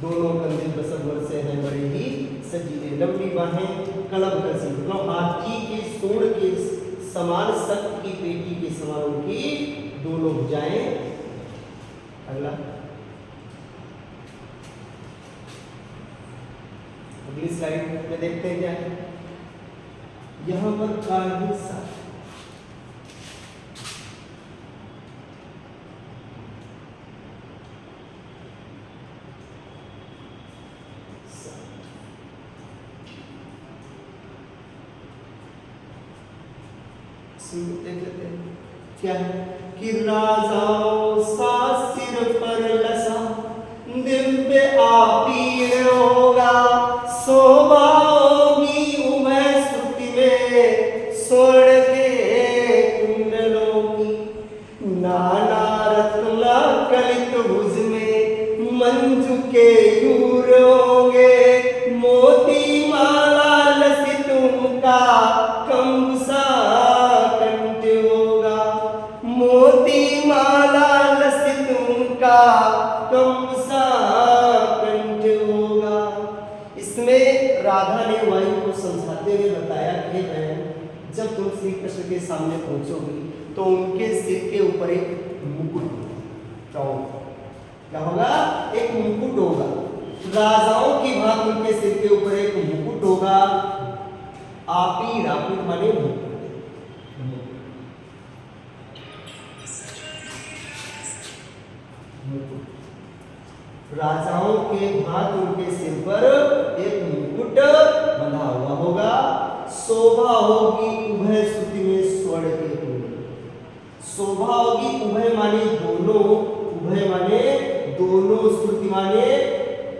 दोनों कंधे बसवर से हैं बड़े ही सजीले, लंबी बाहें कलम कसी, मतलब हाथी के सूंड के समान सख्त की पेटी के समान उनकी दोनों भुजाएं। अगला अगली स्लाइड में देखते हैं क्या है। यहां पर काल्हि सा देख लेते हैं क्या है कि राजाओं सा सिर पर लसा दिव्य आपी होगा, शोभा होगी उमय स्तुति में स्वर्ण के कुंडलों की, नाना रत्न कलित भुज में मंजू के यूर होंगे, मोती माला लसित उनका कंबुसा राधा ने वायु को समझाते हुए बताया कि बहन, जब तुम श्री कृष्ण के सामने पहुंचोगी तो उनके सिर के ऊपर एक मुकुट होगा। क्या होगा? एक मुकुट होगा। राजाओं की भांति उनके सिर के ऊपर एक मुकुट होगा। आपी रापी माने मुकुट। राजाओं के भांति उनके सिर पर एक मुकुट बंधा हुआ होगा। शोभा होगी उभय स्तुति में स्वर्ण के कुंडल। शोभा होगी, उभय माने दोनों, उभय माने दोनों, स्तुति माने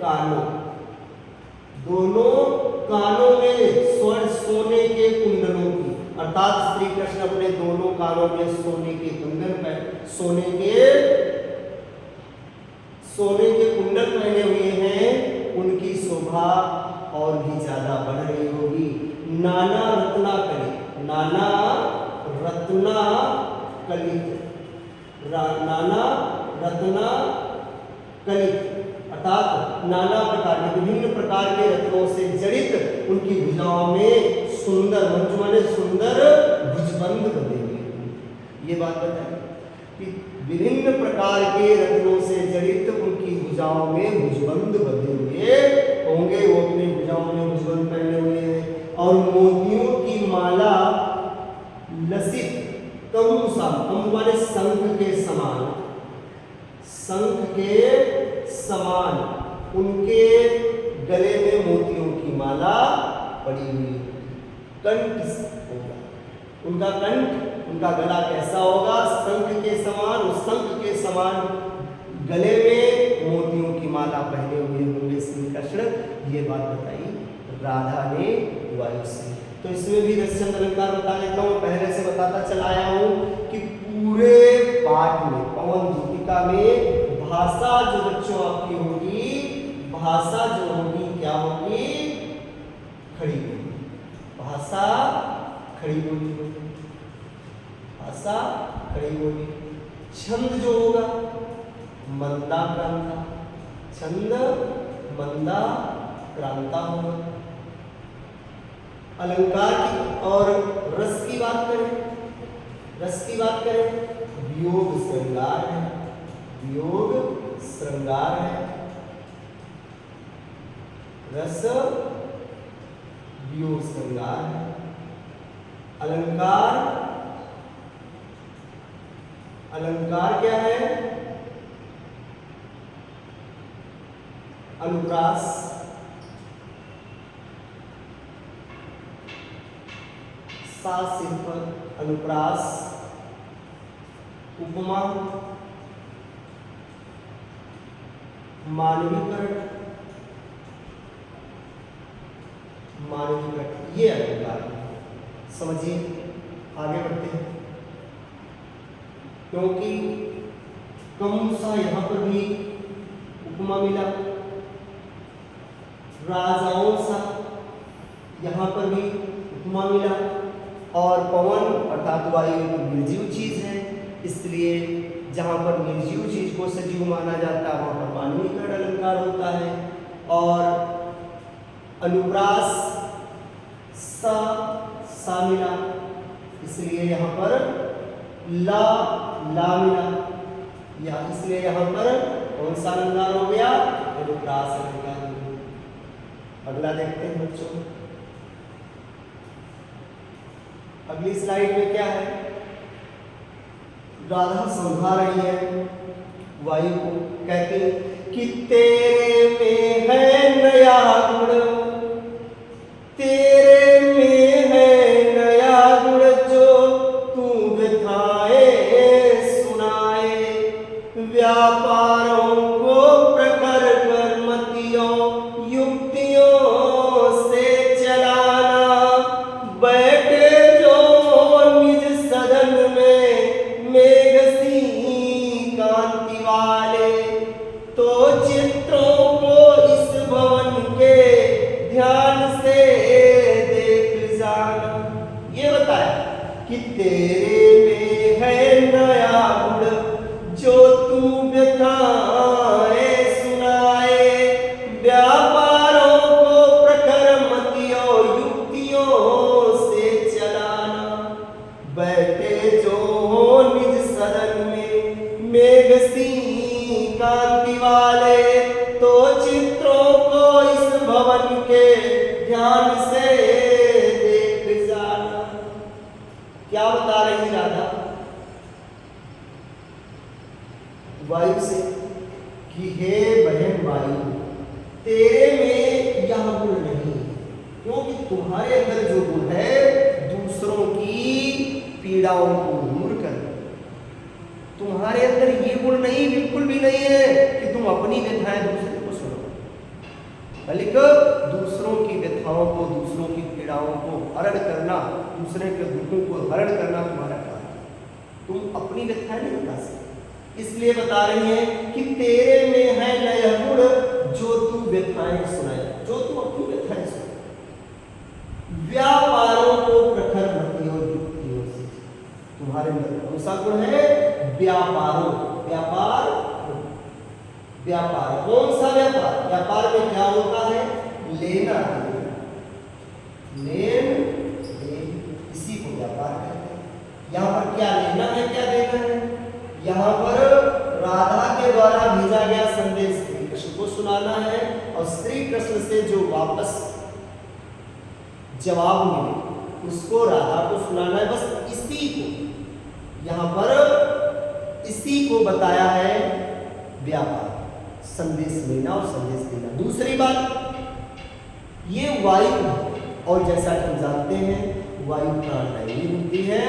कानों, दोनों कानों में स्वर्ण सोने के कुंडलों की, अर्थात श्री कृष्ण अपने दोनों कानों में सोने के कुंडल में सोने के कुंडल पहने हुए हैं। उनकी शोभा और भी ज्यादा बढ़ रही होगी। नाना रत्ना कलित, नाना रत्ना कलित, नाना रत्ना कलित अर्थात नाना प्रकार के, विभिन्न प्रकार के रत्नों से जड़ित उनकी भुजाओं में सुंदर, मंजू माने सुंदर भुजबंद बने हुए। ये बात बताएं कि विभिन्न प्रकार के रत्नों से जड़ित उनकी भुजाओं में भुजबंद बंधे हुए होंगे। वो अपनी भुजाओं में भुजबंद पहने हुए हैं और मोतियों की माला लसित कमुसा, कमु माने शंख के समान, शंख के समान उनके गले में मोतियों की माला पड़ी हुई। कंठ होगा उनका, कंठ उनका गला कैसा होगा? शंख के समान, उस शंख के समान गले में मोतियों की माला पहने हुए होंगे श्री कृष्ण। ये बात बताई राधा ने वायु से। तो इसमें भी रसचंद अलंकार बता देता हूँ, पहले से बताता चला आया हूँ कि पूरे पाठ में पवन दूतिका में भाषा जो बच्चों आपकी होगी, भाषा जो होगी क्या होगी? खड़ी बोली, भाषा खड़ी बोली होगी, भाषा खड़ी बोली। छंद जो होगा मंदा क्रांता, छंद मंदा क्रांता होगा। अलंकार की और रस की बात करें, रस की बात करें, वियोग श्रृंगार है, वियोग श्रृंगार है, रस वियोग श्रृंगार है। अलंकार, अलंकार क्या है? अनुप्रास, सा सिर पर अनुप्रास, उपमा, मानवीकरण, मानवीकरण, ये अलंकार समझिए। आगे बढ़ते हैं क्योंकि कमुसा यहां पर भी उपमा मिला, राजाओं सा यहां पर भी उपमा मिला, और पवन अर्थात वायु एक निर्जीव चीज है, इसलिए जहां पर निर्जीव चीज को सजीव माना जाता है वहां पर मानवीकरण अलंकार होता है। और अनुप्रास सा सा मिला, इसलिए यहाँ पर ला ला मिला, या इसलिए यहाँ पर कौन सा अलंकार हो गया? अनुप्रास अलंकार हो गया। अगला देखते हैं बच्चों, अगली स्लाइड में क्या है? राधा समझा रही है वायु को, कहती कि तेरे में है नया गुण, तेरे में है नया गुण जो तू व्यथाए सुनाए, व्यापारों को प्रखर कर मतियों युक्तियों से चलाना, बैठे जो निज सदन में मेघसी कांति वाले, तो चित्रों को इस भवन के ध्यान से देख जाना। ये बताया कि तेरे में है नया गुण जो तू व्यथाए सुनाए, व्यापारों को प्रखर मतियों युक्तियों से चलाना, बैठे जो हो निज सदन में मेघसी कांति वाले, तो चित्रों को इस भवन के ध्यान से देख जाना। क्या बता रही राधा वायु से कि हे बहन वायु, तेरे में यह गुण नहीं, क्योंकि तुम्हारे अंदर जो गुण है दूसरों की पीड़ाओं को दूर कर, तुम्हारे अंदर ये गुण नहीं, बिल्कुल भी नहीं है कि तुम अपनी व्यथाएं दूसरे को सुनो, बल्कि दूसरों की व्यथाओं को, दूसरों की पीड़ाओं को हरण करना, दूसरे के दुखों को हरण करना तुम्हारा काम है। तुम अपनी व्यथाएं नहीं बता सकते, इसलिए बता रही है कि तेरे में है नया गुण जो तू व्यथाएं सुनाए, जो तू अपनी व्यथाएं सुनाए, व्यापारों को प्रखर मतियों युक्तियों से। तुम्हारे अंदर कौन सा गुण है? व्यापारों, व्यापार, व्यापार, कौन सा व्यापार? व्यापार में क्या होता है? लेना देना, लेन देन, इसी को व्यापार कहते हैं। यहाँ पर क्या लेना है, क्या देना है? यहाँ पर राधा के द्वारा भेजा गया संदेश श्री कृष्ण को सुनाना है, और श्री कृष्ण से जो वापस जवाब मिले उसको राधा को सुनाना है। बस इसी को यहाँ पर, इसी को बताया है व्यापार, संदेश लेना और संदेश देना। दूसरी बात, ये वायु है, और जैसा कि हम जानते हैं वायु प्राणवायु होती है।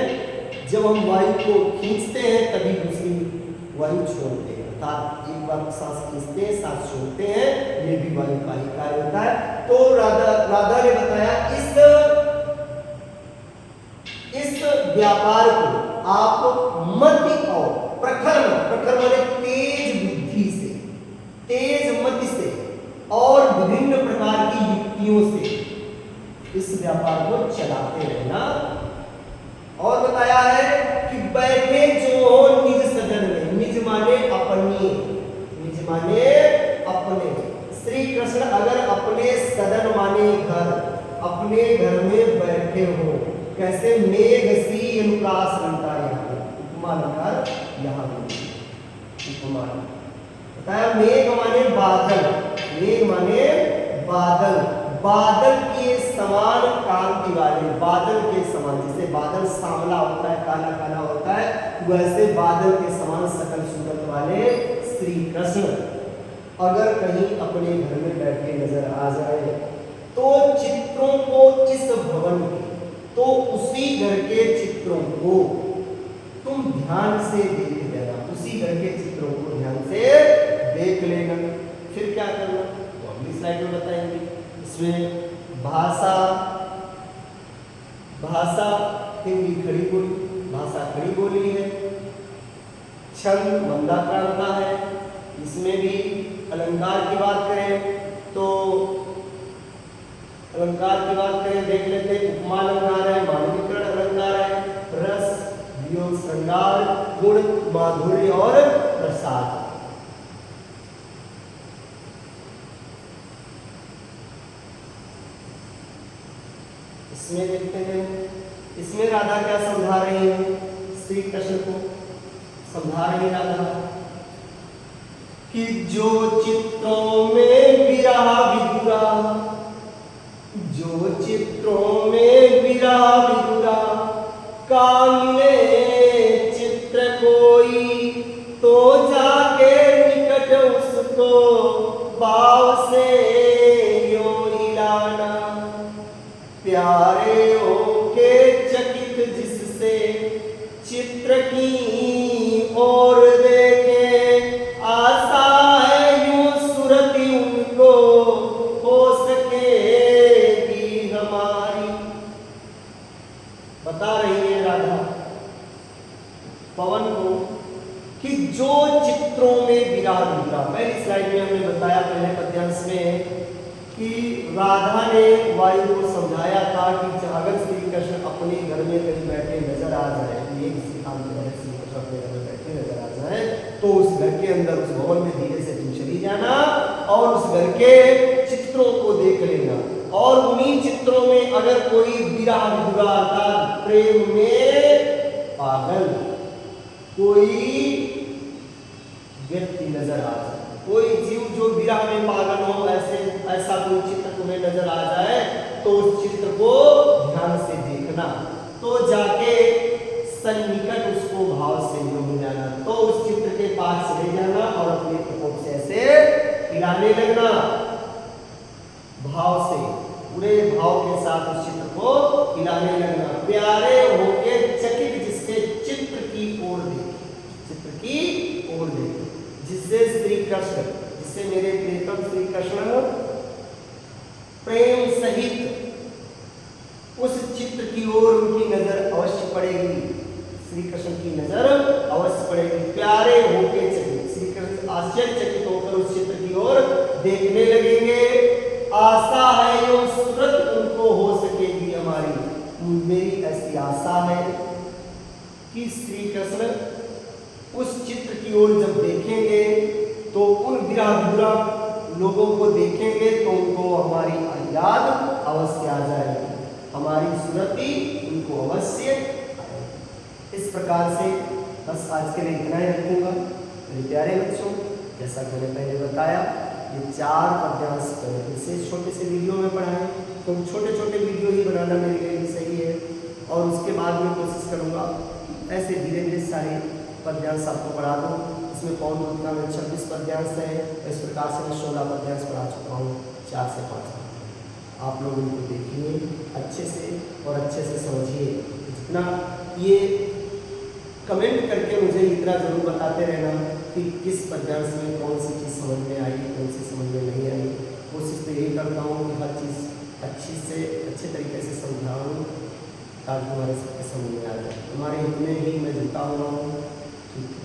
जब हम वायु को खींचते हैं तभी दूसरी वायु छोड़ते हैं, अर्थात एक बार सांस खींचते हैं, सांस छोड़ते हैं, ये भी वायु का ही कार्य होता है। तो राधा ने बताया इस व्यापार को आप मति और प्रखर, प्रखर माने तेज बुद्धि से, तेज मति से और विभिन्न प्रकार की युक्तियों से इस व्यापार को चलाते रहना। और बताया है कि बैठे जो निज सदन में, निज माने अपनी, निज माने अपने। श्री कृष्ण अगर अपने सदन माने घर, अपने घर में बैठे हो, कैसे? मेघ सी अनुप्रास अलंकार, यहाँ उपमा अलंकार यहाँ उपमा बताया। मेघ माने बादल, मेघ माने बादल, बादल के समान कांति वाले, बादल के समान, जैसे बादल सांवला होता है, काला काला होता है, वैसे बादल के समान सकल सूरत वाले श्री कृष्ण अगर कहीं अपने घर में बैठे नजर आ जाए तो चित्रों को इस भवन के, तो उसी घर के चित्रों को तुम ध्यान से देख लेना, उसी घर के चित्रों को ध्यान से देख लेना। फिर क्या करना तो अगली स्लाइड में बताएंगे। इसमें भाषा, भाषा हिंदी खड़ी बोली, भाषा खड़ी बोली है। छंद मंदाकार का है, इसमें भी अलंकार की बात करें तो अलंकार की बात करें, देख लेते हैं। उपमा अलंकार है, मानवीकरण अलंकार है, रस, वियोग, श्रृंगार, गुण, माधुर्य और प्रसाद। इसमें देखते हैं, इसमें राधा क्या समझा रही है, श्री कृष्ण को समझा रही राधा कि जो चित्रों में विरह विधुरा, जो चित्रों में विरह विधुरा, कामिले चित्र कोई, तो जाके निकट उसको भाव से यो हिलाना। प्यारे होके चकित जिससे चित्र की ओर देखे, आशा है यूं सुरति उनको हो सकेगी हमारी। बता रही है राधा पवन को कि जो चित्रों में विराह विधुरा, पहली स्लाइड में हमने बताया पहले पद्यांश में कि राधा ने वायु को समझाया था कि अगर श्री कृष्ण अपने घर में कहीं बैठे नजर आ जाए, ये किसी काम के श्री कृष्ण अपने घर में बैठे नजर आ जाए, तो उस घर के अंदर उस भवन में धीरे से तुम चली जाना और उस घर के चित्रों को देख लेना, और उन्हीं चित्रों में अगर कोई विरह विधुरा अर्थात प्रेम में पागल कोई व्यक्ति नजर आ जाए, कोई जीव जो विरह में पागल हो, ऐसा कोई चित्र तुम्हें नजर आ जाए, तो उस चित्र को ध्यान से देखना, तो जाके सन्निकट उसको भाव से यूं जाना, तो उस चित्र के पास चले जाना और अपने प्रकोप से ऐसे हिलाने लगना, भाव से पूरे भाव के साथ उस चित्र को हिलाने लगना। प्यारे होके चकित जिससे चित्र की ओर देखे, चित्र की ओर देखे, जिससे श्री कृष्ण, जिससे मेरे प्रियतम श्री कृष्ण प्रेम सहित उस चित्र की ओर उनकी नजर अवश्य पड़ेगी, श्री कृष्ण की नजर अवश्य पड़ेगी। प्यारे होके चकित, श्री कृष्ण आश्चर्यचकित होकर उस चित्र की ओर देखने लगेंगे। आशा है यो सुरत उनको हो सकेगी हमारी, मेरी ऐसी आशा है कि श्री कृष्ण उस चित्र की ओर जब देखेंगे तो उन विरह विधुरा लोगों को देखेंगे तो उनको हमारी याद अवश्य आ जाएगी, हमारी सुरति उनको अवश्य आएगी। इस प्रकार से बस आज के लिए इतना ही रखूंगा। मेरे प्यारे बच्चों, जैसा कि मैंने पहले बताया, ये 4 पद्यांश इसे छोटे से वीडियो में पढ़ाएं, तो छोटे छोटे वीडियो ही बनाना मेरे लिए भी सही है, और उसके बाद में कोशिश करूँगा ऐसे धीरे धीरे सारे पद्यांश आपको पढ़ा दूँ। इसमें पौन दूध का में 26 पद्यांश है, इस प्रकार से मैं 16 पद्यांश पढ़ा चुका हूँ 4 से 5। आप लोग इनको देखिए अच्छे से और अच्छे से समझिए। जितना ये कमेंट करके मुझे इतना जरूर बताते रहना कि किस पद्यांश में कौन सी चीज़ समझ में आई, कौन सी समझ में नहीं आई। कोशिश तो यही करता हूँ कि हर चीज़ अच्छे तरीके से समझाऊँ ताकि हमारे सबके समझ में आ जाए। तुम्हारे हित में ही मैं जुटा हुआ हूँ। ठीक है।